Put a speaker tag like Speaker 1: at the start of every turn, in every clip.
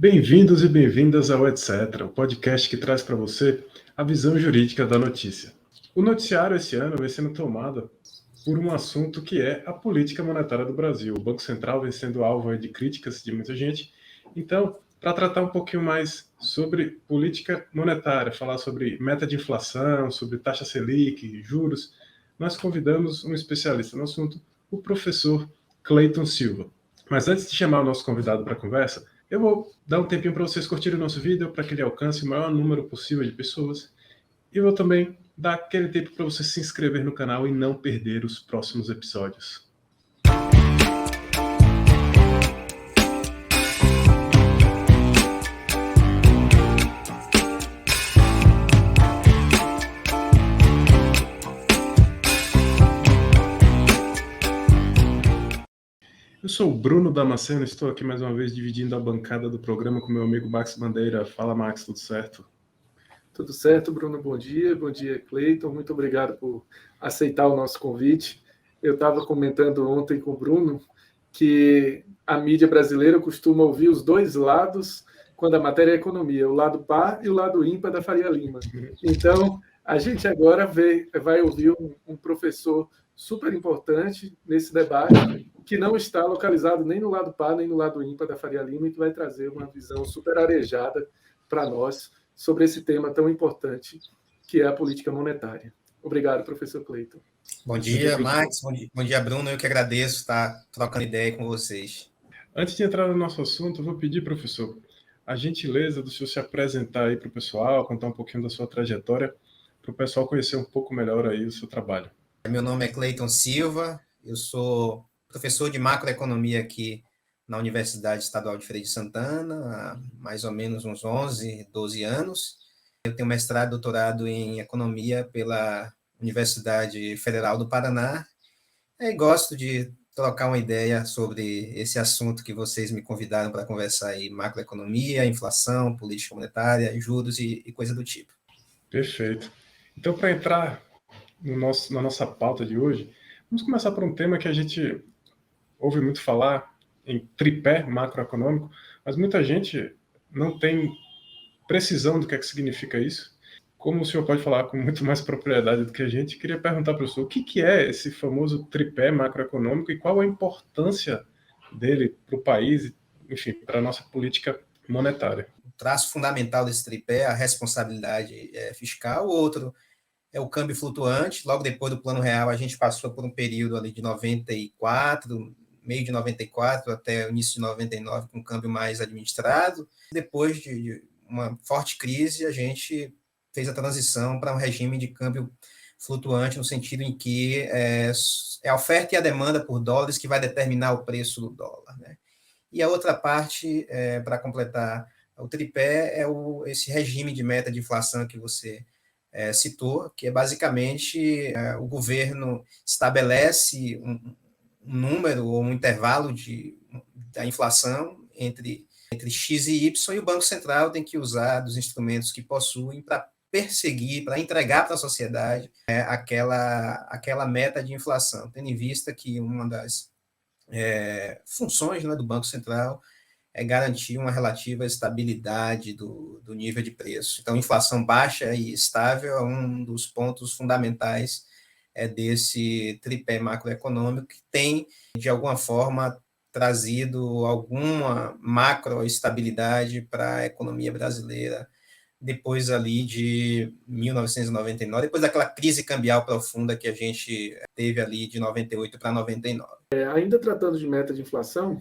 Speaker 1: Bem-vindos e bem-vindas ao Etc., o podcast que traz para você a visão jurídica da notícia. O noticiário esse ano vem sendo tomado por um assunto que é a política monetária do Brasil. O Banco Central vem sendo alvo aí de críticas de muita gente. Então, para tratar um pouquinho mais sobre política monetária, falar sobre meta de inflação, sobre taxa Selic, juros, nós convidamos um especialista no assunto, o professor Cleiton Silva. Mas antes de chamar o nosso convidado para a conversa, eu vou dar um tempinho para vocês curtirem o nosso vídeo, para que ele alcance o maior número possível de pessoas. E eu vou também dar aquele tempo para você se inscrever no canal e não perder os próximos episódios. Eu sou o Bruno Damasceno, estou aqui mais uma vez dividindo a bancada do programa com meu amigo Max Bandeira. Fala, Max, tudo certo?
Speaker 2: Tudo certo, Bruno, bom dia, Cleiton, muito obrigado por aceitar o nosso convite. Eu estava comentando ontem com o Bruno que a mídia brasileira costuma ouvir os dois lados quando a matéria é economia, o lado par e o lado ímpar da Faria Lima. Então, a gente agora vai ouvir um professor super importante nesse debate, que não está localizado nem no lado par nem no lado ímpar da Faria Lima, e que vai trazer uma visão super arejada para nós sobre esse tema tão importante que é a política monetária. Obrigado, professor Cleiton.
Speaker 3: Bom dia, Max. Bom dia, Bruno. Eu que agradeço estar trocando ideia com vocês.
Speaker 1: Antes de entrar no nosso assunto, eu vou pedir, professor, a gentileza do senhor se apresentar aí para o pessoal, contar um pouquinho da sua trajetória, para o pessoal conhecer um pouco melhor aí o seu trabalho.
Speaker 3: Meu nome é Cleiton Silva, eu sou professor de macroeconomia aqui na Universidade Estadual de Feira de Santana, há mais ou menos uns 11, 12 anos. Eu tenho mestrado e doutorado em economia pela Universidade Federal do Paraná e gosto de trocar uma ideia sobre esse assunto que vocês me convidaram para conversar aí, macroeconomia, inflação, política monetária, juros e coisa do tipo.
Speaker 1: Perfeito. Então, para entrar na nossa pauta de hoje, vamos começar por um tema que a gente ouve muito falar em tripé macroeconômico, mas muita gente não tem precisão do que é que significa isso. Como o senhor pode falar com muito mais propriedade do que a gente, queria perguntar para o senhor o que é esse famoso tripé macroeconômico e qual a importância dele para o país, enfim, para a nossa política monetária.
Speaker 3: O traço fundamental desse tripé é a responsabilidade fiscal, o outro é o câmbio flutuante. Logo depois do Plano Real, a gente passou por um período ali de 94, meio de 94 até o início de 99, com um câmbio mais administrado. Depois de uma forte crise, a gente fez a transição para um regime de câmbio flutuante, no sentido em que é a oferta e a demanda por dólares que vai determinar o preço do dólar, né? E a outra parte, para completar o tripé, é esse regime de meta de inflação que você citou, que é basicamente o governo estabelece um número ou um intervalo da inflação entre X e Y, e o Banco Central tem que usar dos instrumentos que possuem para perseguir, para entregar para a sociedade aquela meta de inflação, tendo em vista que uma das funções, né, do Banco Central é garantir uma relativa estabilidade do nível de preço. Então, inflação baixa e estável é um dos pontos fundamentais desse tripé macroeconômico, que tem, de alguma forma, trazido alguma macroestabilidade para a economia brasileira depois ali de 1999, depois daquela crise cambial profunda que a gente teve ali de 98 para 99.
Speaker 2: Ainda tratando de meta de inflação,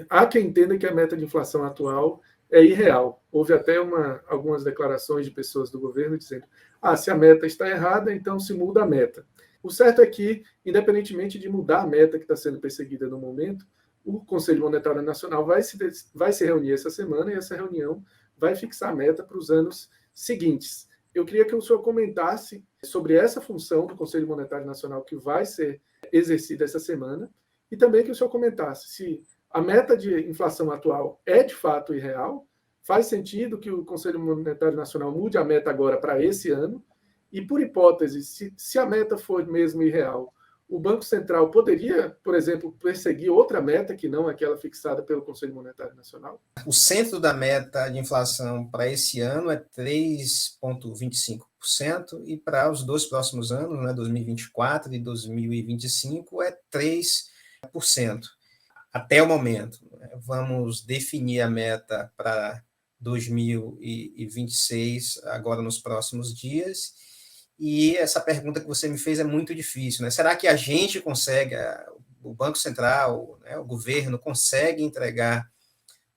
Speaker 2: há quem entenda que a meta de inflação atual é irreal. Houve até algumas declarações de pessoas do governo dizendo: se a meta está errada, então se muda a meta. O certo é que, independentemente de mudar a meta que está sendo perseguida no momento, o Conselho Monetário Nacional vai se reunir essa semana, e essa reunião vai fixar a meta para os anos seguintes. Eu queria que o senhor comentasse sobre essa função do Conselho Monetário Nacional que vai ser exercida essa semana, e também que o senhor comentasse se a meta de inflação atual é de fato irreal, faz sentido que o Conselho Monetário Nacional mude a meta agora para esse ano, e, por hipótese, se a meta for mesmo irreal, o Banco Central poderia, por exemplo, perseguir outra meta que não aquela fixada pelo Conselho Monetário Nacional?
Speaker 3: O centro da meta de inflação para esse ano é 3,25% e para os 2 próximos anos, né, 2024 e 2025, é 3%. Até o momento. Vamos definir a meta para 2026, agora nos próximos dias. E essa pergunta que você me fez é muito difícil, né? Será que a gente consegue, o Banco Central, né, o governo, consegue entregar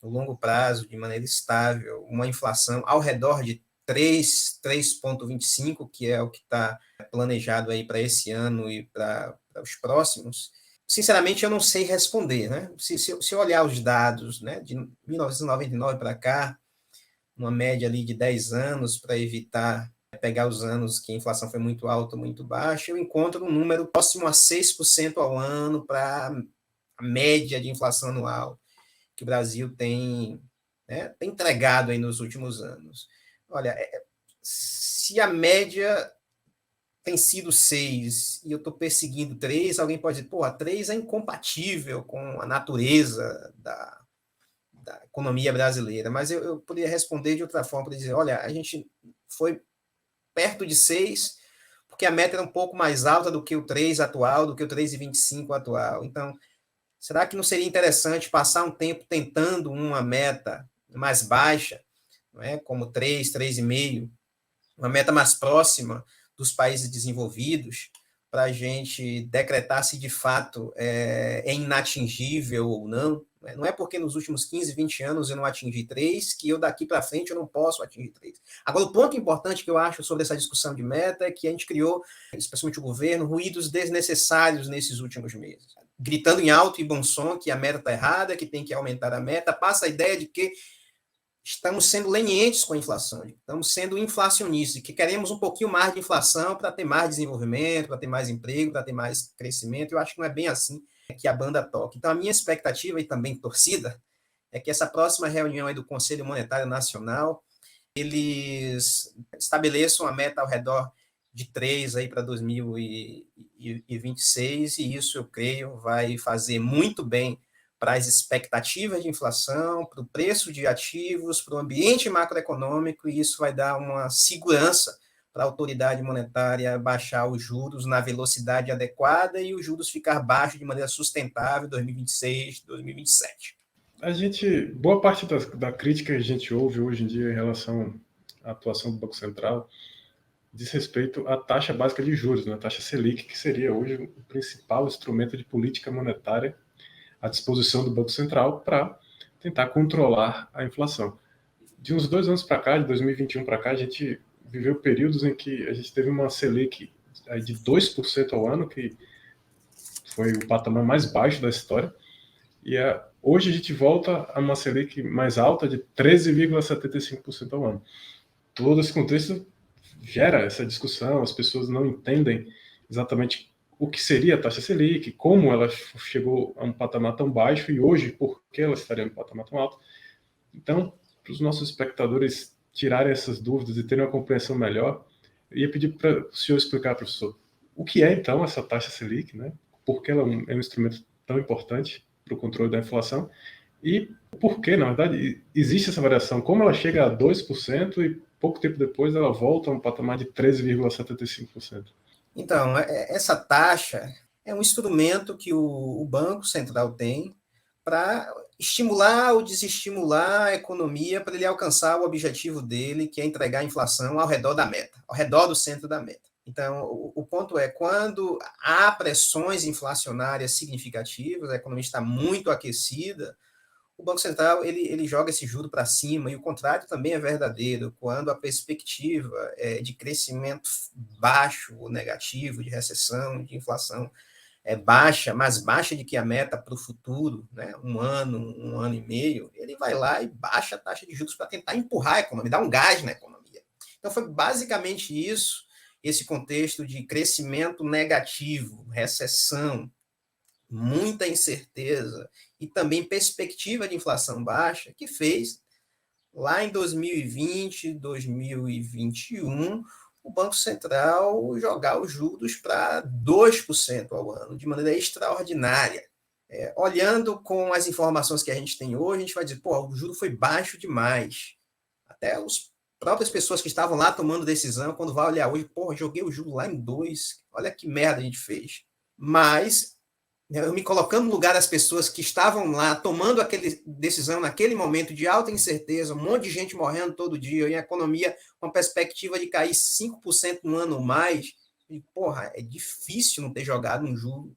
Speaker 3: no longo prazo, de maneira estável, uma inflação ao redor de 3,25, que é o que está planejado aí para esse ano e para os próximos? Sinceramente, eu não sei responder, né? Se eu olhar os dados, né, de 1999 para cá, uma média ali de 10 anos, para evitar pegar os anos que a inflação foi muito alta, muito baixa, eu encontro um número próximo a 6% ao ano para a média de inflação anual que o Brasil tem, né, tem entregado aí nos últimos anos. Olha, se a média tem sido 6 e eu estou perseguindo 3, alguém pode dizer, pô, a 3 é incompatível com a natureza da economia brasileira, mas eu poderia responder de outra forma, para dizer, olha, a gente foi perto de 6, porque a meta era um pouco mais alta do que o 3 atual, do que o 3,25 atual. Então, será que não seria interessante passar um tempo tentando uma meta mais baixa, não é? Como 3, 3,5, uma meta mais próxima dos países desenvolvidos, para a gente decretar se de fato é inatingível ou não? Não é porque nos últimos 15, 20 anos eu não atingi 3, que eu daqui para frente eu não posso atingir 3. Agora, o ponto importante que eu acho sobre essa discussão de meta é que a gente criou, especialmente o governo, ruídos desnecessários nesses últimos meses. Gritando em alto e bom som que a meta está errada, que tem que aumentar a meta, passa a ideia de que estamos sendo lenientes com a inflação, estamos sendo inflacionistas, que queremos um pouquinho mais de inflação para ter mais desenvolvimento, para ter mais emprego, para ter mais crescimento. Eu acho que não é bem assim que a banda toca. Então, a minha expectativa e também torcida é que essa próxima reunião aí do Conselho Monetário Nacional, eles estabeleçam a meta ao redor de 3 aí para 2026, e isso, eu creio, vai fazer muito bem para as expectativas de inflação, para o preço de ativos, para o ambiente macroeconômico, e isso vai dar uma segurança para a autoridade monetária baixar os juros na velocidade adequada e os juros ficar baixos de maneira sustentável em 2026, 2027.
Speaker 1: Boa parte da crítica que a gente ouve hoje em dia em relação à atuação do Banco Central diz respeito à taxa básica de juros, né? A taxa Selic, que seria hoje o principal instrumento de política monetária à disposição do Banco Central para tentar controlar a inflação. De uns 2 anos para cá, de 2021 para cá, a gente viveu períodos em que a gente teve uma Selic de 2% ao ano, que foi o patamar mais baixo da história, e hoje a gente volta a uma Selic mais alta de 13,75% ao ano. Todo esse contexto gera essa discussão, as pessoas não entendem exatamente o que seria a taxa Selic, como ela chegou a um patamar tão baixo e hoje por que ela estaria no patamar tão alto. Então, para os nossos espectadores tirarem essas dúvidas e terem uma compreensão melhor, eu ia pedir para o senhor explicar, professor, o que é então essa taxa Selic, né? Por que ela é um instrumento tão importante para o controle da inflação e por que, na verdade, existe essa variação, como ela chega a 2% e pouco tempo depois ela volta a um patamar de 13,75%.
Speaker 3: Então, essa taxa é um instrumento que o Banco Central tem para estimular ou desestimular a economia para ele alcançar o objetivo dele, que é entregar a inflação ao redor da meta, ao redor do centro da meta. Então, o ponto é, quando há pressões inflacionárias significativas, a economia está muito aquecida, o Banco Central ele joga esse juro para cima, e o contrário também é verdadeiro, quando a perspectiva de crescimento baixo ou negativo, de recessão, de inflação é baixa, mais baixa do que a meta para o futuro, né, um ano e meio, ele vai lá e baixa a taxa de juros para tentar empurrar a economia, dar um gás na economia. Então foi basicamente isso, esse contexto de crescimento negativo, recessão, muita incerteza e também perspectiva de inflação baixa, que fez, lá em 2020, 2021, o Banco Central jogar os juros para 2% ao ano, de maneira extraordinária. Olhando com as informações que a gente tem hoje, a gente vai dizer, pô, o juro foi baixo demais. Até as próprias pessoas que estavam lá tomando decisão, quando vai olhar hoje, pô, joguei o juro lá em 2, olha que merda a gente fez. Mas, eu me colocando no lugar das pessoas que estavam lá tomando aquela decisão naquele momento de alta incerteza, um monte de gente morrendo todo dia, e a economia com a perspectiva de cair 5% no ano ou mais, e, porra, é difícil não ter jogado um juro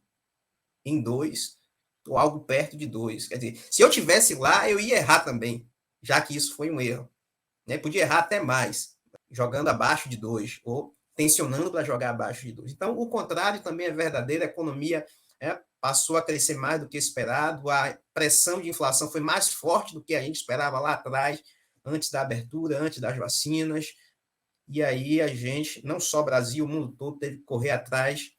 Speaker 3: em 2 ou algo perto de 2. Quer dizer, se eu tivesse lá, eu ia errar também, já que isso foi um erro. Né? Podia errar até mais, jogando abaixo de 2, ou tensionando para jogar abaixo de 2. Então, o contrário também é verdadeiro, a economia passou a crescer mais do que esperado, a pressão de inflação foi mais forte do que a gente esperava lá atrás, antes da abertura, antes das vacinas, e aí a gente, não só o Brasil, o mundo todo, teve que correr atrás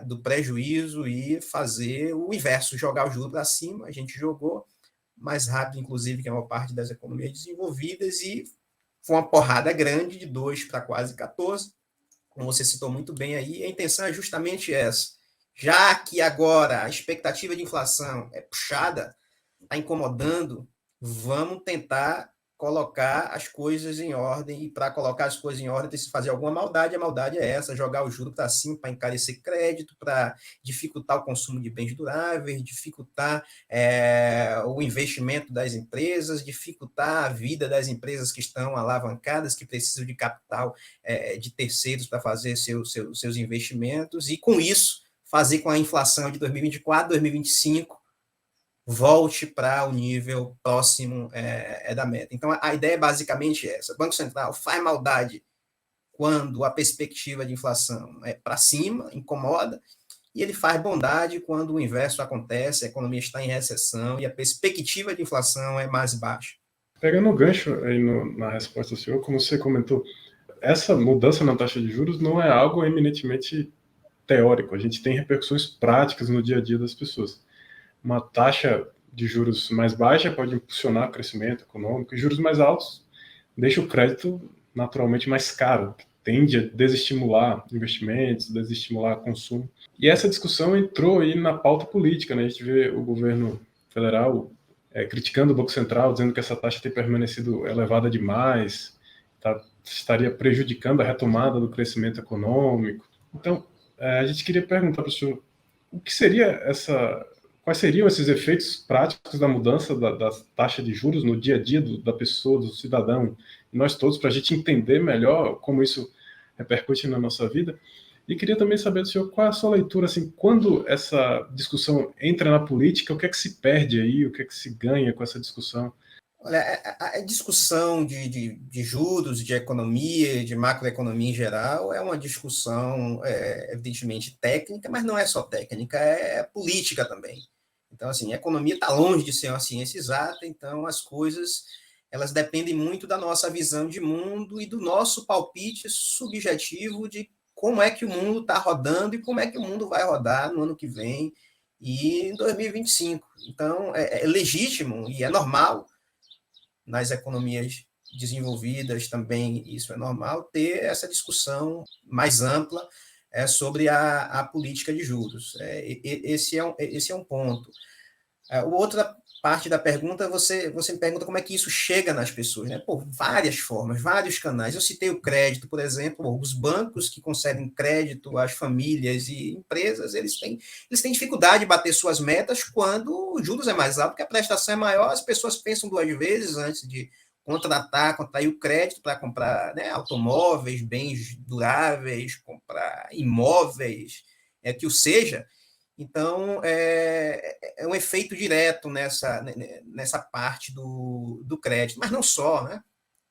Speaker 3: do prejuízo e fazer o inverso, jogar o juro para cima. A gente jogou mais rápido, inclusive, que a maior parte das economias desenvolvidas, e foi uma porrada grande, de 2 para quase 14, como você citou muito bem aí. A intenção é justamente essa. Já que agora a expectativa de inflação é puxada, está incomodando, vamos tentar colocar as coisas em ordem, e para colocar as coisas em ordem tem que se fazer alguma maldade, a maldade é essa, jogar o juro para cima, para encarecer crédito, para dificultar o consumo de bens duráveis, dificultar o investimento das empresas, dificultar a vida das empresas que estão alavancadas, que precisam de capital de terceiros para fazer seus investimentos, e com isso fazer com a inflação de 2024, 2025 volte para o nível próximo da meta. Então, a ideia é basicamente essa. O Banco Central faz maldade quando a perspectiva de inflação é para cima, incomoda, e ele faz bondade quando o inverso acontece, a economia está em recessão e a perspectiva de inflação é mais baixa.
Speaker 1: Pegando o gancho aí na resposta do senhor, como você comentou, essa mudança na taxa de juros não é algo eminentemente teórico, a gente tem repercussões práticas no dia a dia das pessoas. Uma taxa de juros mais baixa pode impulsionar o crescimento econômico, e juros mais altos deixa o crédito naturalmente mais caro, que tende a desestimular investimentos, desestimular consumo. E essa discussão entrou aí na pauta política, né? A gente vê o governo federal criticando o Banco Central, dizendo que essa taxa tem permanecido elevada demais, estaria prejudicando a retomada do crescimento econômico. Então, a gente queria perguntar para o senhor, o que seria quais seriam esses efeitos práticos da mudança da taxa de juros no dia a dia da pessoa, do cidadão, e nós todos, para a gente entender melhor como isso repercute na nossa vida? E queria também saber do senhor qual é a sua leitura, assim, quando essa discussão entra na política, o que é que se perde aí, o que é que se ganha com essa discussão?
Speaker 3: Olha, a discussão de juros, de economia, de macroeconomia em geral, é uma discussão, evidentemente, técnica, mas não é só técnica, é política também. Então, assim, a economia está longe de ser uma ciência exata, então as coisas elas dependem muito da nossa visão de mundo e do nosso palpite subjetivo de como é que o mundo está rodando e como é que o mundo vai rodar no ano que vem e em 2025. Então, é legítimo e é normal nas economias desenvolvidas também, isso é normal, ter essa discussão mais ampla sobre a política de juros. Esse é um ponto. Outra parte da pergunta, você me pergunta como é que isso chega nas pessoas, né? Por várias formas, vários canais. Eu citei o crédito, por exemplo, os bancos que concedem crédito às famílias e empresas, eles têm dificuldade de bater suas metas quando os juros é mais alto, porque a prestação é maior, as pessoas pensam 2 vezes antes de contratar o crédito para comprar, né, automóveis, bens duráveis, comprar imóveis, que o seja. Então, é um efeito direto nessa parte do crédito, mas não só, né?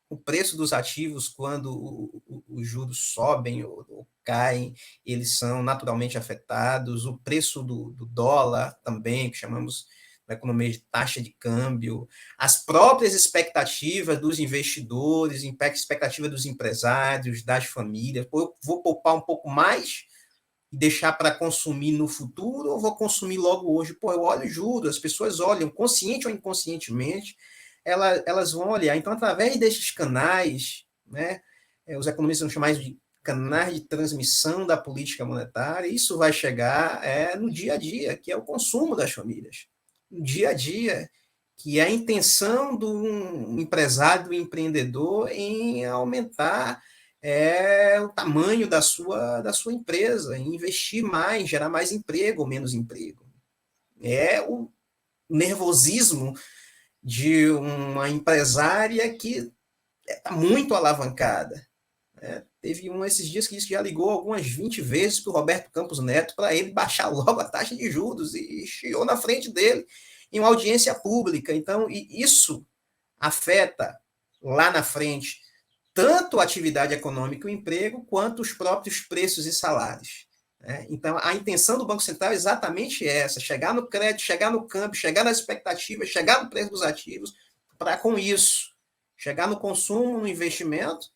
Speaker 3: O preço dos ativos, quando os juros sobem ou caem, eles são naturalmente afetados, o preço do dólar também, que chamamos na economia de taxa de câmbio, as próprias expectativas dos investidores, expectativa dos empresários, das famílias. Pô, eu vou poupar um pouco mais e deixar para consumir no futuro, ou vou consumir logo hoje? Pô, eu olho juros, as pessoas olham, consciente ou inconscientemente, elas vão olhar. Então, através desses canais, né, os economistas vão chamar de canais de transmissão da política monetária, isso vai chegar no dia a dia, que é o consumo das famílias. No dia a dia, que é a intenção do empresário, do empreendedor em aumentar o tamanho da sua empresa, em investir mais, gerar mais emprego ou menos emprego. É o nervosismo de uma empresária que está muito alavancada. Teve esses dias que isso já ligou algumas 20 vezes para o Roberto Campos Neto para ele baixar logo a taxa de juros e chiou na frente dele em uma audiência pública. Então, isso afeta lá na frente tanto a atividade econômica e o emprego, quanto os próprios preços e salários. Então, a intenção do Banco Central é exatamente essa: chegar no crédito, chegar no câmbio, chegar nas expectativas, chegar no preço dos ativos, para, com isso, chegar no consumo, no investimento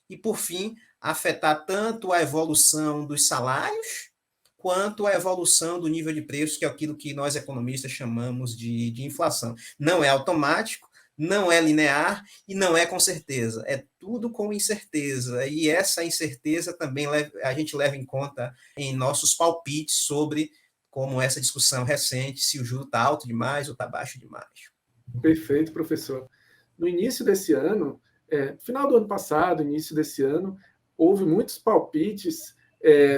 Speaker 3: e, por fim, afetar tanto a evolução dos salários quanto a evolução do nível de preços, que é aquilo que nós economistas chamamos de inflação. Não é automático, não é linear e não é com certeza. É tudo com incerteza. E essa incerteza também a gente leva em conta em nossos palpites sobre como essa discussão recente, se o juro está alto demais ou está baixo demais.
Speaker 2: Perfeito, professor. No início desse ano, final do ano passado, início desse ano, houve muitos palpites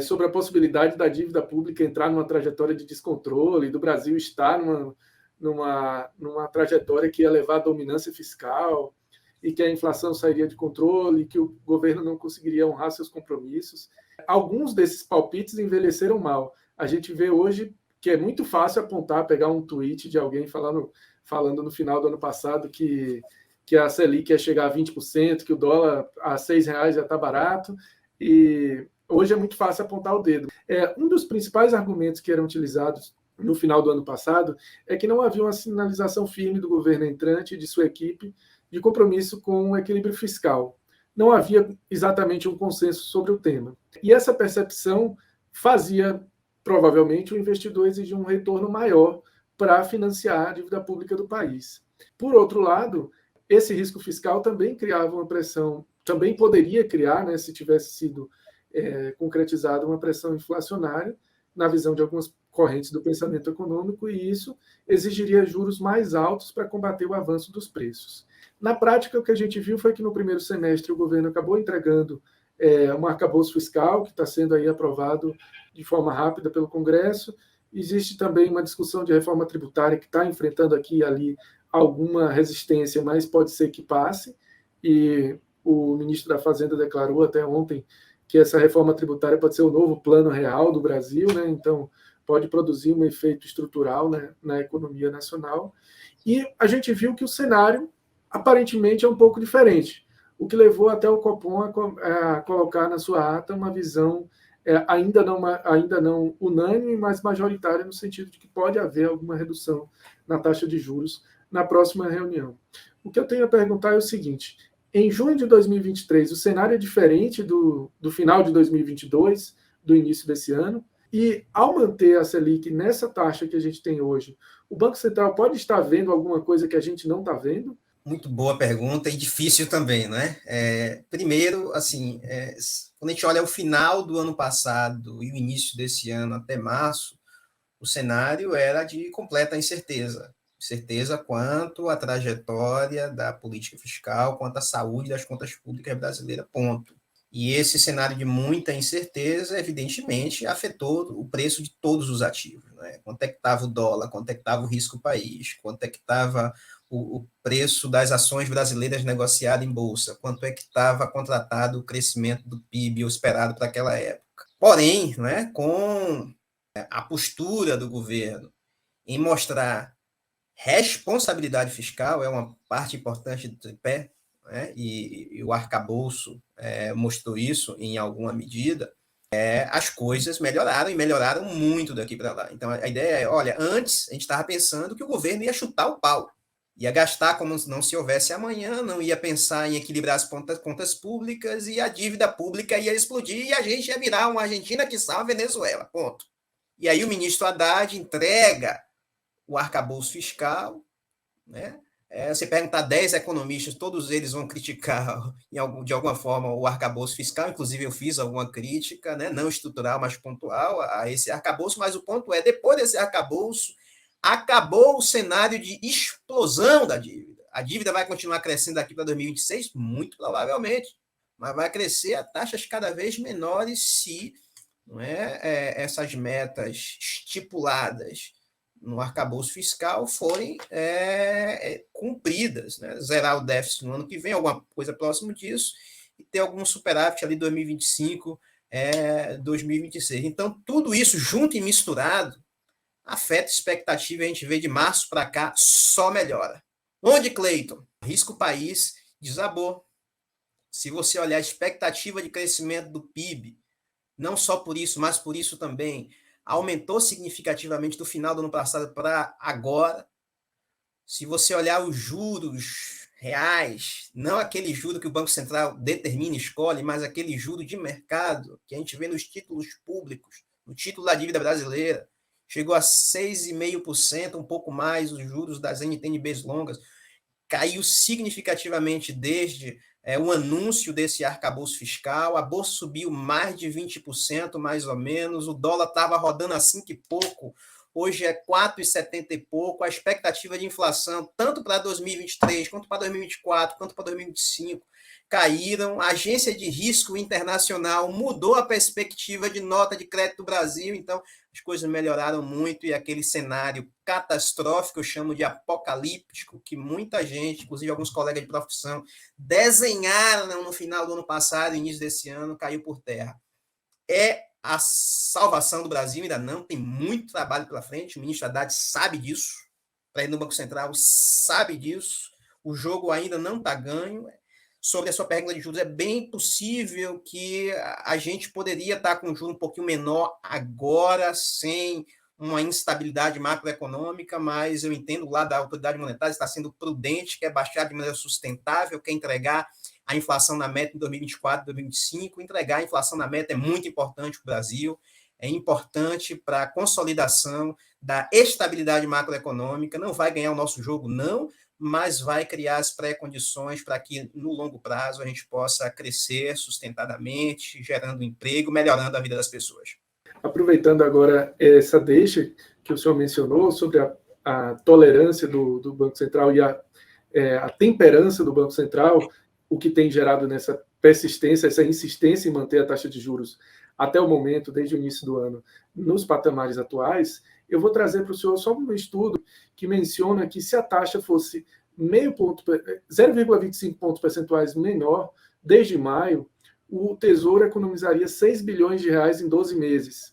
Speaker 2: sobre a possibilidade da dívida pública entrar numa trajetória de descontrole, do Brasil estar numa trajetória que ia levar à dominância fiscal e que a inflação sairia de controle, que o governo não conseguiria honrar seus compromissos. Alguns desses palpites envelheceram mal. A gente vê hoje que é muito fácil apontar, pegar um tweet de alguém falando no final do ano passado que a Selic ia chegar a 20%, que o dólar a R$6 já está barato, e hoje é muito fácil apontar o dedo. Um dos principais argumentos que eram utilizados no final do ano passado é que não havia uma sinalização firme do governo entrante e de sua equipe de compromisso com o equilíbrio fiscal. Não havia exatamente um consenso sobre o tema. E essa percepção fazia, provavelmente, o investidor exigir um retorno maior para financiar a dívida pública do país. Por outro lado, esse risco fiscal também criava uma pressão, também poderia criar, se tivesse sido concretizada, uma pressão inflacionária, na visão de algumas correntes do pensamento econômico, e isso exigiria juros mais altos para combater o avanço dos preços. Na prática, o que a gente viu foi que no primeiro semestre o governo acabou entregando um arcabouço fiscal que está sendo aí aprovado de forma rápida pelo Congresso. Existe também uma discussão de reforma tributária que está enfrentando aqui e ali alguma resistência, mas pode ser que passe, e o ministro da Fazenda declarou até ontem que essa reforma tributária pode ser o novo plano real do Brasil, então pode produzir um efeito estrutural na economia nacional. E a gente viu que o cenário aparentemente é um pouco diferente, o que levou até o Copom a colocar na sua ata uma visão ainda não unânime, mas majoritária, no sentido de que pode haver alguma redução na taxa de juros na próxima reunião. O que eu tenho a perguntar é o seguinte: em junho de 2023, o cenário é diferente do final de 2022, do início desse ano, e ao manter a Selic nessa taxa que a gente tem hoje, o Banco Central pode estar vendo alguma coisa que a gente não está vendo?
Speaker 3: Muito boa pergunta e difícil também, né? Primeiro, assim, quando a gente olha o final do ano passado e o início desse ano até março, o cenário era de completa incerteza. Incerteza quanto à trajetória da política fiscal, quanto à saúde das contas públicas brasileiras, ponto. E esse cenário de muita incerteza, evidentemente, afetou o preço de todos os ativos, né? Quanto é que estava o dólar, quanto é que estava o risco país, quanto é que estava o preço das ações brasileiras negociadas em bolsa, quanto é que estava contratado o crescimento do PIB esperado para aquela época. Porém, né, com a postura do governo em mostrar responsabilidade fiscal, é uma parte importante do tripé, né, e o arcabouço mostrou isso em alguma medida, as coisas melhoraram, e melhoraram muito daqui para lá. Então, a ideia é, olha, antes a gente estava pensando que o governo ia chutar o pau, ia gastar como não se houvesse amanhã, não ia pensar em equilibrar as contas públicas, e a dívida pública ia explodir, e a gente ia virar uma Argentina, quiçá uma Venezuela, ponto. E aí o ministro Haddad entrega o arcabouço fiscal, né, Você perguntar 10 economistas, todos eles vão criticar de alguma forma o arcabouço fiscal, inclusive eu fiz alguma crítica, né, não estrutural, mas pontual a esse arcabouço, mas o ponto é, depois desse arcabouço, acabou o cenário de explosão da dívida. A dívida vai continuar crescendo daqui para 2026? Muito provavelmente, mas vai crescer a taxas cada vez menores se não essas metas estipuladas no arcabouço fiscal forem cumpridas, né? Zerar o déficit no ano que vem, alguma coisa próximo disso, e ter algum superávit ali 2025, 2026. Então, tudo isso junto e misturado afeta a expectativa, a gente vê de março para cá, só melhora. Onde, Cleiton? Risco país desabou. Se você olhar a expectativa de crescimento do PIB, não só por isso, mas por isso também, aumentou significativamente do final do ano passado para agora. Se você olhar os juros reais, não aquele juro que o Banco Central determina e escolhe, mas aquele juro de mercado que a gente vê nos títulos públicos, no título da dívida brasileira, chegou a 6,5%, um pouco mais, os juros das NTNBs longas, caiu significativamente desde o anúncio desse arcabouço fiscal, a bolsa subiu mais de 20%, mais ou menos, o dólar estava rodando a 5 e pouco, hoje é 4,70 e pouco, a expectativa de inflação, tanto para 2023, quanto para 2024, quanto para 2025, caíram, a agência de risco internacional mudou a perspectiva de nota de crédito do Brasil, então as coisas melhoraram muito e aquele cenário catastrófico, eu chamo de apocalíptico, que muita gente, inclusive alguns colegas de profissão, desenharam no final do ano passado, início desse ano, caiu por terra. É a salvação do Brasil, ainda não, tem muito trabalho pela frente, o ministro Haddad sabe disso, o presidente do Banco Central sabe disso, o jogo ainda não está ganho. Sobre a sua pergunta de juros, é bem possível que a gente poderia estar com um juro um pouquinho menor agora, sem uma instabilidade macroeconômica, mas eu entendo lá da autoridade monetária está sendo prudente, quer baixar de maneira sustentável, quer entregar a inflação na meta em 2024, 2025. Entregar a inflação na meta é muito importante para o Brasil, é importante para a consolidação da estabilidade macroeconômica, não vai ganhar o nosso jogo, não, mas vai criar as pré-condições para que, no longo prazo, a gente possa crescer sustentadamente, gerando emprego, melhorando a vida das pessoas.
Speaker 2: Aproveitando agora essa deixa que o senhor mencionou sobre a tolerância do Banco Central e a temperança do Banco Central, o que tem gerado nessa persistência, essa insistência em manter a taxa de juros até o momento, desde o início do ano, nos patamares atuais, eu vou trazer para o senhor só um estudo que menciona que se a taxa fosse 0,25 pontos percentuais menor, desde maio, o Tesouro economizaria 6 bilhões de reais em 12 meses.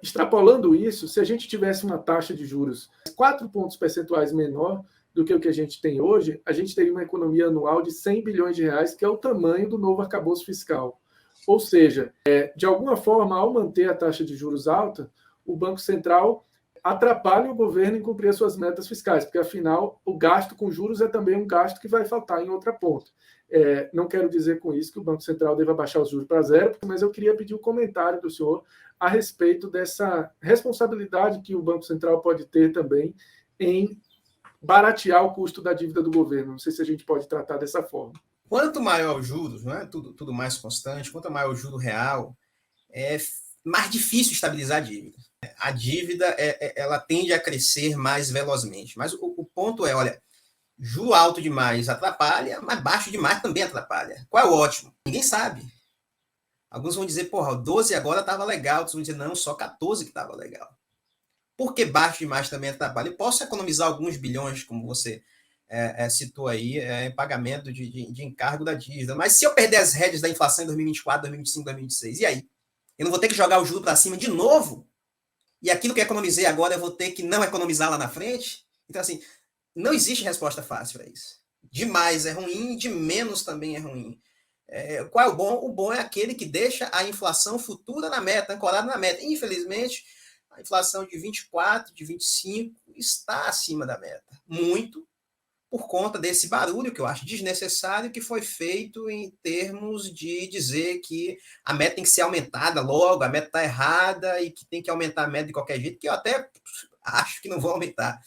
Speaker 2: Extrapolando isso, se a gente tivesse uma taxa de juros 4 pontos percentuais menor do que o que a gente tem hoje, a gente teria uma economia anual de 100 bilhões de reais, que é o tamanho do novo arcabouço fiscal. Ou seja, de alguma forma, ao manter a taxa de juros alta, o Banco Central atrapalha o governo em cumprir as suas metas fiscais, porque, afinal, o gasto com juros é também um gasto que vai faltar em outra ponta. Não quero dizer com isso que o Banco Central deva baixar os juros para zero, mas eu queria pedir um comentário do senhor a respeito dessa responsabilidade que o Banco Central pode ter também em baratear o custo da dívida do governo. Não sei se a gente pode tratar dessa forma.
Speaker 3: Quanto maior os juros, não é? Tudo mais constante, quanto maior o juro real, é mais difícil estabilizar a dívida. A dívida ela tende a crescer mais velozmente. Mas o ponto é, olha, juro alto demais atrapalha, mas baixo demais também atrapalha. Qual é o ótimo? Ninguém sabe. Alguns vão dizer, 12 agora estava legal. Outros vão dizer, não, só 14 que estava legal. Por que baixo demais também atrapalha? Eu posso economizar alguns bilhões, como você citou aí, em pagamento de encargo da dívida. Mas se eu perder as rédeas da inflação em 2024, 2025, 2026, e aí? Eu não vou ter que jogar o juro para cima de novo? E aquilo que eu economizei agora eu vou ter que não economizar lá na frente? Então, assim, não existe resposta fácil para isso. De mais é ruim, de menos também é ruim. Qual é o bom? O bom é aquele que deixa a inflação futura na meta, ancorada na meta. Infelizmente, a inflação de 24, de 25 está acima da meta. Muito por conta desse barulho que eu acho desnecessário que foi feito em termos de dizer que a meta tem que ser aumentada logo, a meta está errada e que tem que aumentar a meta de qualquer jeito, que eu até acho que não vou aumentar.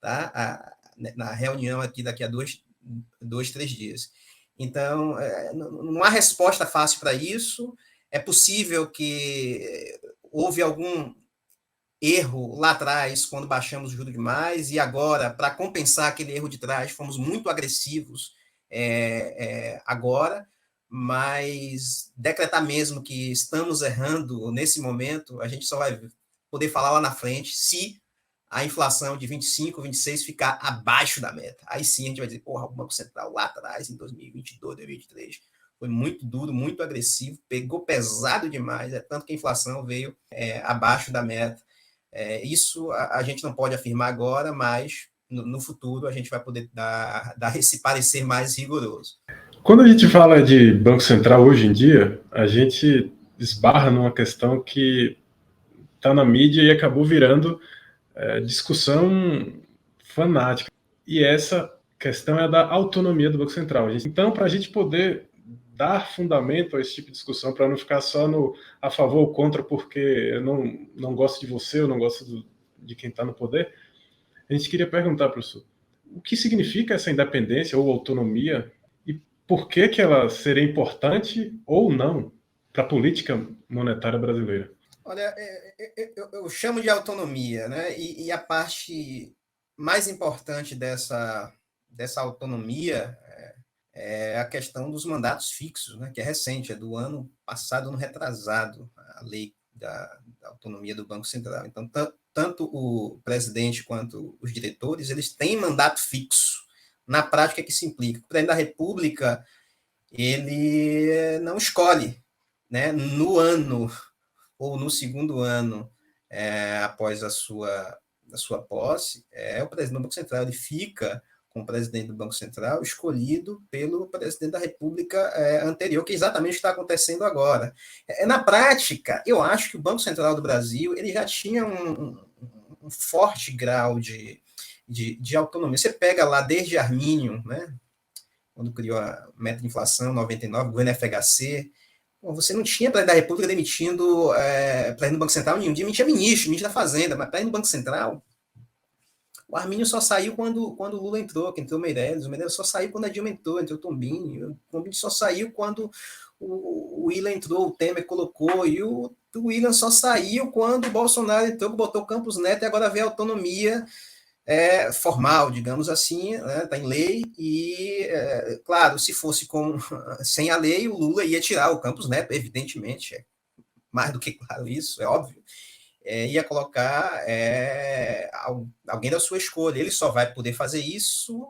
Speaker 3: Tá? na reunião aqui daqui a 3 dias. Então, não há resposta fácil para isso. É possível que houve algum erro lá atrás, quando baixamos o juro demais, e agora, para compensar aquele erro de trás, fomos muito agressivos agora, mas decretar mesmo que estamos errando nesse momento, a gente só vai poder falar lá na frente se a inflação de 25, 26 ficar abaixo da meta. Aí sim a gente vai dizer, porra, o Banco Central lá atrás, em 2022, 2023, foi muito duro, muito agressivo, pegou pesado demais, tanto que a inflação veio abaixo da meta. Isso a gente não pode afirmar agora, mas no futuro a gente vai poder dar esse parecer mais rigoroso.
Speaker 1: Quando a gente fala de Banco Central hoje em dia, a gente esbarra numa questão que está na mídia e acabou virando discussão fanática. E essa questão é da autonomia do Banco Central. Então, para a gente poder dar fundamento a esse tipo de discussão, para não ficar só no a favor ou contra, porque eu não gosto de você, eu não gosto de quem está no poder, a gente queria perguntar, professor, o que significa essa independência ou autonomia e por que ela seria importante ou não para a política monetária brasileira?
Speaker 3: Olha, eu chamo de autonomia, né? E a parte mais importante dessa autonomia é a questão dos mandatos fixos, né? Que é recente, é do ano passado, ano retrasado, a lei da autonomia do Banco Central. Então, tanto o presidente quanto os diretores, eles têm mandato fixo. Na prática, o que isso implica? O presidente da República, ele não escolhe, né? No ano ou no segundo ano após a sua posse, o presidente do Banco Central, ele fica com o presidente do Banco Central escolhido pelo presidente da República anterior, que é exatamente o que está acontecendo agora. Na prática, eu acho que o Banco Central do Brasil ele já tinha um forte grau de autonomia. Você pega lá desde Arminio, né, quando criou a meta de inflação, 99, governo FHC, você não tinha presidente da República demitindo presidente do Banco Central, nenhum dia demitia ministro da Fazenda, mas presidente do Banco Central, o Arminio só saiu quando o Lula entrou, que entrou o Meirelles só saiu quando a Dilma entrou o Tombini só saiu quando o Willian entrou, o Temer colocou, e o Willian só saiu quando o Bolsonaro entrou, botou o Campos Neto, e agora vê a autonomia formal, digamos assim, está em lei, e, claro, se fosse sem a lei, o Lula ia tirar o Campos Neto, evidentemente, é mais do que claro isso, é óbvio, ia colocar alguém da sua escolha. Ele só vai poder fazer isso,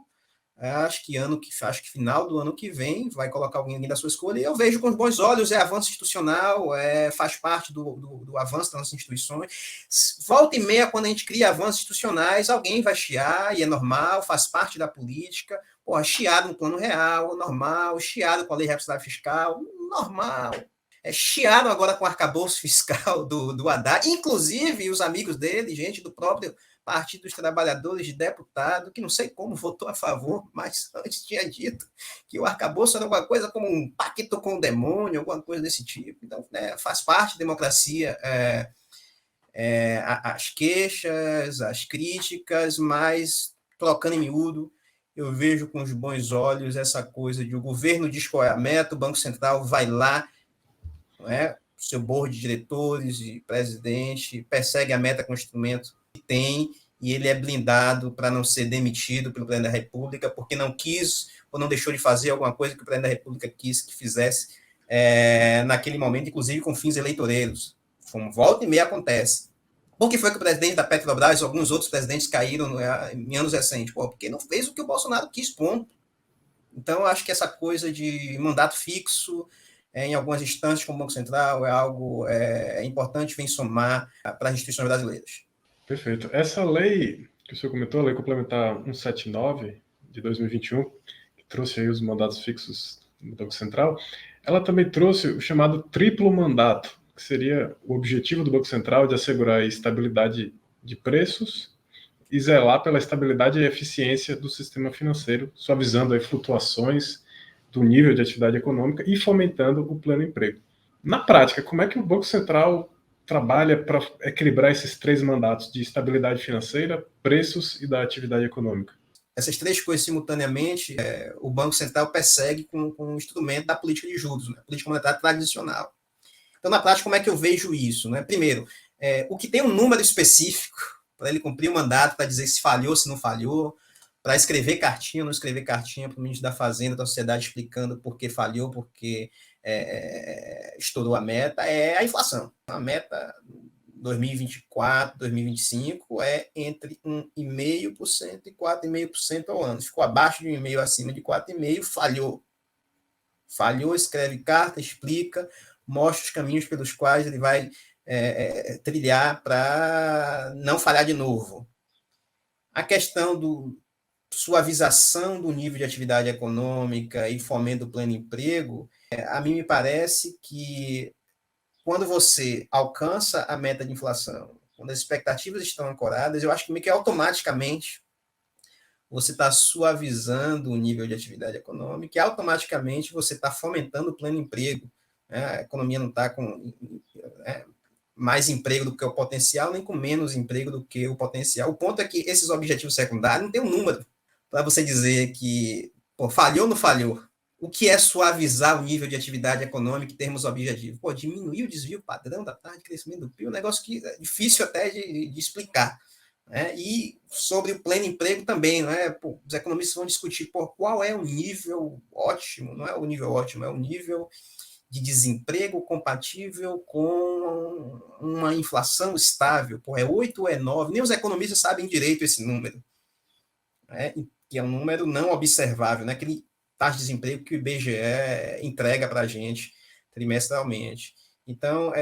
Speaker 3: acho que final do ano que vem, vai colocar alguém da sua escolha, e eu vejo com bons olhos, avanço institucional, faz parte do avanço das nossas instituições. Volta e meia, quando a gente cria avanços institucionais, alguém vai chiar, e é normal, faz parte da política. Chiado no plano real, normal, chiado com a lei de responsabilidade fiscal, normal. Chiaram agora com o arcabouço fiscal do Haddad, inclusive os amigos dele, gente do próprio Partido dos Trabalhadores, de deputado, que não sei como votou a favor, mas antes tinha dito que o arcabouço era alguma coisa como um pacto com o demônio, alguma coisa desse tipo. Então, faz parte da democracia as queixas, as críticas, mas, trocando em miúdo, eu vejo com os bons olhos essa coisa de o governo diz qual é a meta, o Banco Central vai lá, seu board de diretores e presidente, persegue a meta com o instrumento que tem, e ele é blindado para não ser demitido pelo presidente da República, porque não quis ou não deixou de fazer alguma coisa que o presidente da República quis que fizesse naquele momento, inclusive com fins eleitoreiros. Volta e meia acontece. Por que foi que o presidente da Petrobras e alguns outros presidentes caíram em anos recentes? Porque não fez o que o Bolsonaro quis, ponto. Então, eu acho que essa coisa de mandato fixo em algumas instâncias como o Banco Central é algo importante, vem somar para as instituições brasileiras.
Speaker 1: Perfeito. Essa lei que o senhor comentou, a Lei Complementar 179 de 2021, que trouxe aí os mandatos fixos do Banco Central, ela também trouxe o chamado triplo mandato, que seria o objetivo do Banco Central de assegurar a estabilidade de preços e zelar pela estabilidade e eficiência do sistema financeiro, suavizando as flutuações do nível de atividade econômica e fomentando o pleno emprego. Na prática, como é que o Banco Central trabalha para equilibrar esses três mandatos de estabilidade financeira, preços e da atividade econômica?
Speaker 3: essas três coisas simultaneamente, o Banco Central persegue com um instrumento da política de juros, né? Política monetária tradicional. Então, na prática, como é que eu vejo isso? Né? Primeiro, o que tem um número específico para ele cumprir o mandato, para dizer se falhou, se não falhou, para escrever cartinha ou não escrever cartinha para o ministro da Fazenda, da sociedade, explicando por que falhou, porque estourou a meta, é a inflação. A meta 2024, 2025 é entre 1,5% e 4,5% ao ano. Ficou abaixo de 1,5%, acima de 4,5%, falhou. Falhou, escreve carta, explica, mostra os caminhos pelos quais ele vai trilhar para não falhar de novo. A questão do suavização do nível de atividade econômica e fomento do pleno emprego, a mim me parece que quando você alcança a meta de inflação, quando as expectativas estão ancoradas, eu acho que meio que automaticamente você está suavizando o nível de atividade econômica e automaticamente você está fomentando o pleno emprego. A economia não está com mais emprego do que o potencial, nem com menos emprego do que o potencial. O ponto é que esses objetivos secundários não tem um número para você dizer que falhou ou não falhou. O que é suavizar o nível de atividade econômica em termos objetivos? Diminuir o desvio padrão da taxa de crescimento do PIB, um negócio que é difícil até de explicar. E sobre o pleno emprego também, os economistas vão discutir qual é o nível ótimo, não é o nível ótimo, é o nível de desemprego compatível com uma inflação estável. É 8 ou é 9? Nem os economistas sabem direito esse número, que é um número não observável, aquele taxa de desemprego que o IBGE entrega para a gente trimestralmente. Então,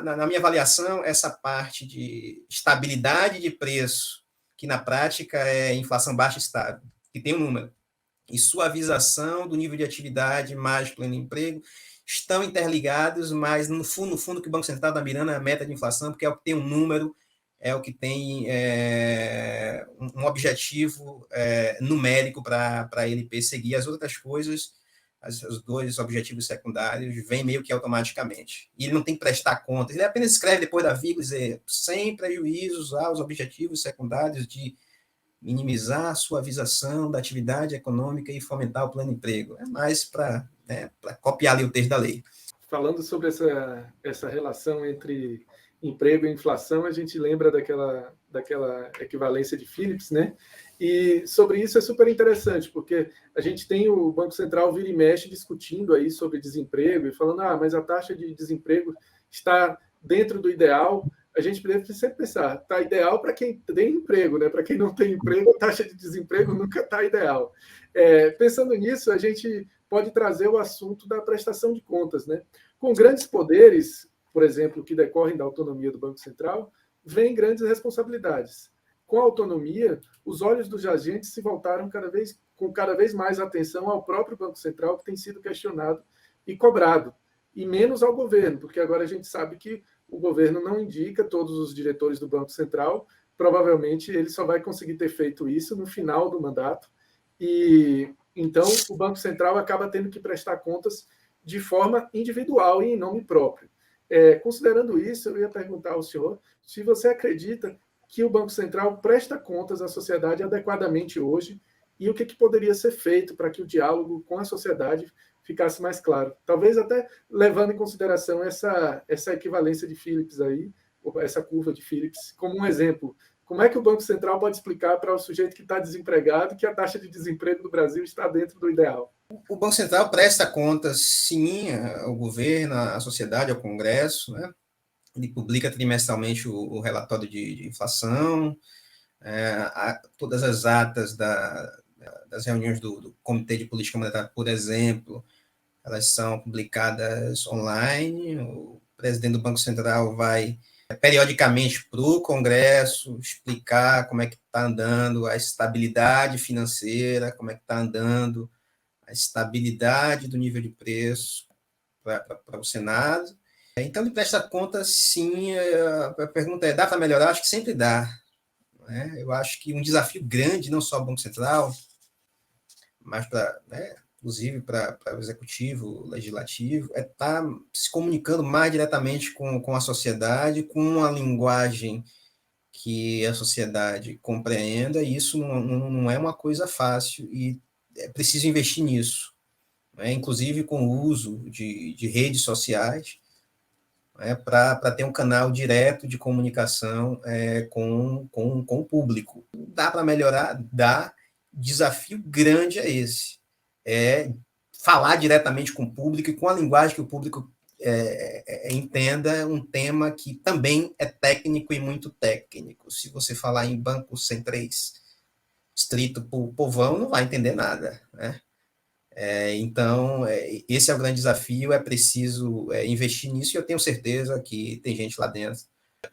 Speaker 3: na minha avaliação, essa parte de estabilidade de preço, que na prática é inflação baixa estável, que tem um número, e suavização do nível de atividade mais pleno emprego, estão interligados, mas no fundo, que o Banco Central está mirando a meta de inflação, porque é o que tem um número, é o que tem um objetivo numérico para ele perseguir. As outras coisas, os dois objetivos secundários, vêm meio que automaticamente. E ele não tem que prestar contas, ele apenas escreve depois da vírgula, dizer, sem prejuízos aos objetivos secundários de minimizar a suavização da atividade econômica e fomentar o pleno emprego. É mais para copiar ali o texto da lei.
Speaker 2: Falando sobre essa relação entre emprego e inflação, a gente lembra daquela equivalência de Phillips, né? E sobre isso é super interessante, porque a gente tem o Banco Central vira e mexe discutindo aí sobre desemprego e falando, mas a taxa de desemprego está dentro do ideal. A gente deve sempre pensar, está ideal para quem tem emprego, né? Para quem não tem emprego, a taxa de desemprego nunca está ideal. Pensando nisso, a gente pode trazer o assunto da prestação de contas, né? Com grandes poderes, por exemplo, que decorrem da autonomia do Banco Central, vêm grandes responsabilidades. Com a autonomia, os olhos dos agentes se voltaram com cada vez mais atenção ao próprio Banco Central, que tem sido questionado e cobrado, e menos ao governo, porque agora a gente sabe que o governo não indica todos os diretores do Banco Central, provavelmente ele só vai conseguir ter feito isso no final do mandato, e então o Banco Central acaba tendo que prestar contas de forma individual e em nome próprio. Considerando isso, eu ia perguntar ao senhor se você acredita que o Banco Central presta contas à sociedade adequadamente hoje e o que poderia ser feito para que o diálogo com a sociedade ficasse mais claro. Talvez até levando em consideração essa equivalência de Phillips aí, essa curva de Phillips, como um exemplo. Como é que o Banco Central pode explicar para o sujeito que está desempregado que a taxa de desemprego do Brasil está dentro do ideal?
Speaker 3: O Banco Central presta contas, sim, ao governo, à sociedade, ao Congresso, né? Ele publica trimestralmente o relatório de inflação, todas as atas das reuniões do Comitê de Política Monetária, por exemplo, elas são publicadas online. O presidente do Banco Central vai periodicamente para o Congresso explicar como é que está andando a estabilidade financeira, como é que está andando a estabilidade do nível de preço para o Senado. Então, ele presta conta, sim. A pergunta dá para melhorar? Acho que sempre dá. Eu acho que um desafio grande, não só o Banco Central, mas inclusive para o Executivo, o Legislativo, é estar se comunicando mais diretamente com a sociedade, com uma linguagem que a sociedade compreenda, e isso não é uma coisa fácil, e é preciso investir nisso, né? Inclusive com o uso de redes sociais, né, para ter um canal direto de comunicação com o público. Dá para melhorar? Dá. Desafio grande é esse. É falar diretamente com o público e com a linguagem que o público entenda um tema que também é técnico e muito técnico. Se você falar em banco sem três, estrito para o povão, não vai entender nada, né? Então, esse é o grande desafio, é preciso investir nisso, e eu tenho certeza que tem gente lá dentro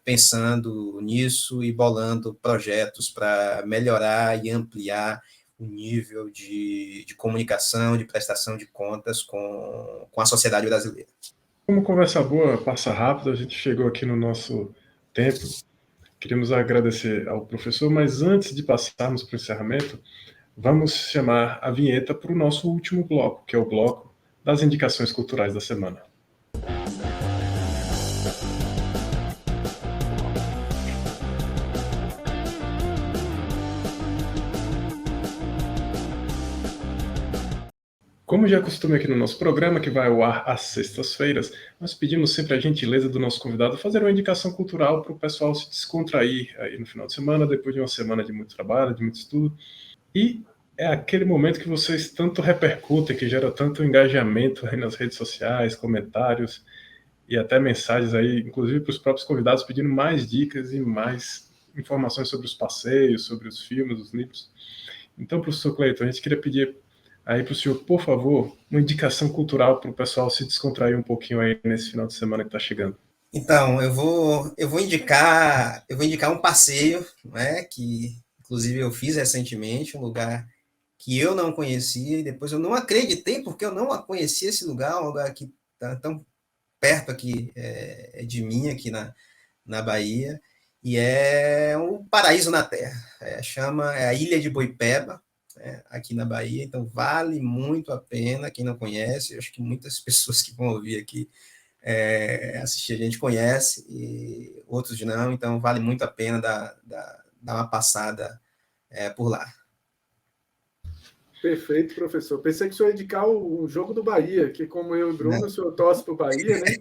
Speaker 3: pensando nisso e bolando projetos para melhorar e ampliar o nível de comunicação, de prestação de contas com a sociedade brasileira.
Speaker 1: Como conversa boa passa rápido, a gente chegou aqui no nosso tempo. Queríamos agradecer ao professor, mas antes de passarmos para o encerramento, vamos chamar a vinheta para o nosso último bloco, que é o bloco das indicações culturais da semana. Como já é costume aqui no nosso programa, que vai ao ar às sextas-feiras, nós pedimos sempre a gentileza do nosso convidado fazer uma indicação cultural para o pessoal se descontrair aí no final de semana, depois de uma semana de muito trabalho, de muito estudo. E é aquele momento que vocês tanto repercutem, que gera tanto engajamento aí nas redes sociais, comentários e até mensagens aí, inclusive para os próprios convidados, pedindo mais dicas e mais informações sobre os passeios, sobre os filmes, os livros. Então, professor Cleiton, a gente queria pedir aí para o senhor, por favor, uma indicação cultural para o pessoal se descontrair um pouquinho aí nesse final de semana que está chegando.
Speaker 3: Então, eu vou indicar um passeio, né, que inclusive eu fiz recentemente, um lugar que eu não conhecia, e depois eu não acreditei, porque eu não conhecia esse lugar, um lugar que está tão perto aqui de mim, aqui na Bahia, e é um paraíso na Terra. Chama a Ilha de Boipeba, aqui na Bahia, então vale muito a pena. Quem não conhece, eu acho que muitas pessoas que vão ouvir aqui assistir a gente conhece, e outros não, então vale muito a pena dar uma passada por lá.
Speaker 2: Perfeito, professor. Pensei que o senhor ia indicar o jogo do Bahia, que como eu e o Bruno, o senhor torce para o Bahia, né?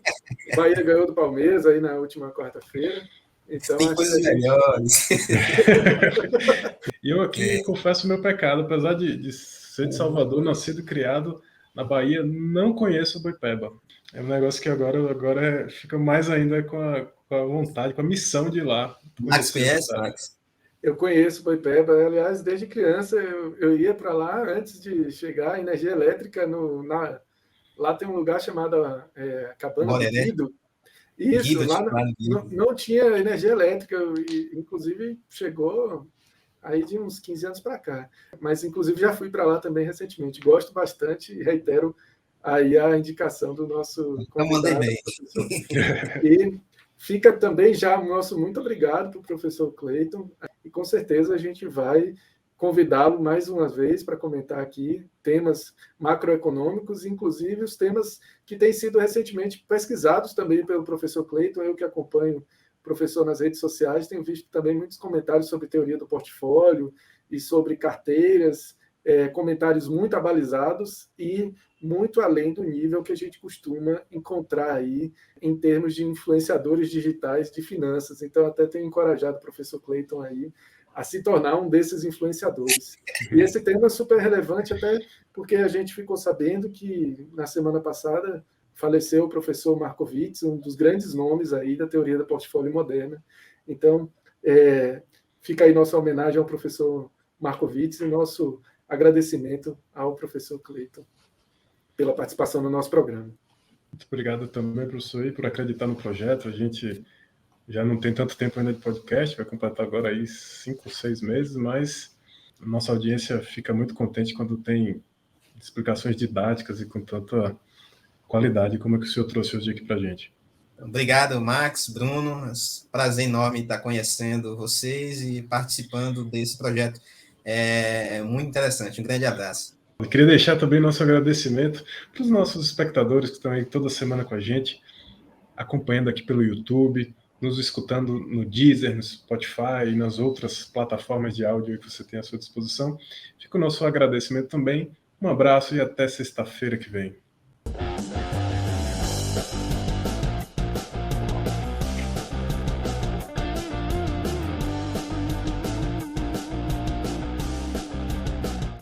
Speaker 2: O Bahia ganhou do Palmeiras aí na última quarta-feira. Então,
Speaker 3: tem coisas melhores.
Speaker 1: E eu aqui confesso o meu pecado, apesar de ser de Salvador, nascido e criado na Bahia, não conheço o Boipeba. É um negócio que agora fica mais ainda com a vontade, com a missão de ir lá.
Speaker 3: Max conhece, Max?
Speaker 2: Eu conheço Boipeba, aliás, desde criança eu ia para lá antes de chegar a energia elétrica. Lá tem um lugar chamado Cabana do Guido. Isso,
Speaker 3: Guido,
Speaker 2: lá não tinha energia elétrica, inclusive chegou aí de uns 15 anos para cá. Mas, inclusive, já fui para lá também recentemente. Gosto bastante e reitero aí a indicação do nosso convidado, professor. E fica também já o nosso muito obrigado para o professor Cleiton, e com certeza a gente vai convidá-lo mais uma vez para comentar aqui temas macroeconômicos, inclusive os temas que têm sido recentemente pesquisados também pelo professor Cleiton. Eu que acompanho o professor nas redes sociais, tenho visto também muitos comentários sobre teoria do portfólio e sobre carteiras, comentários muito abalizados e muito além do nível que a gente costuma encontrar aí em termos de influenciadores digitais de finanças. Então, até tenho encorajado o professor Cleiton aí a se tornar um desses influenciadores. E esse tema é super relevante, até porque a gente ficou sabendo que, na semana passada, faleceu o professor Markowitz, um dos grandes nomes aí da teoria do portfólio moderna. Então, fica aí nossa homenagem ao professor Markowitz e nosso agradecimento ao professor Cleiton pela participação no nosso programa.
Speaker 1: Muito obrigado também, professor, por acreditar no projeto. A gente já não tem tanto tempo ainda de podcast, vai completar agora aí 5 ou 6 meses, mas a nossa audiência fica muito contente quando tem explicações didáticas e com tanta qualidade como é que o senhor trouxe hoje aqui para a gente.
Speaker 3: Obrigado, Max, Bruno. Prazer enorme estar conhecendo vocês e participando desse projeto. É muito interessante. Um grande abraço.
Speaker 1: Eu queria deixar também nosso agradecimento para os nossos espectadores que estão aí toda semana com a gente, acompanhando aqui pelo YouTube, nos escutando no Deezer, no Spotify e nas outras plataformas de áudio que você tem à sua disposição. Fica o nosso agradecimento também. Um abraço e até sexta-feira que vem.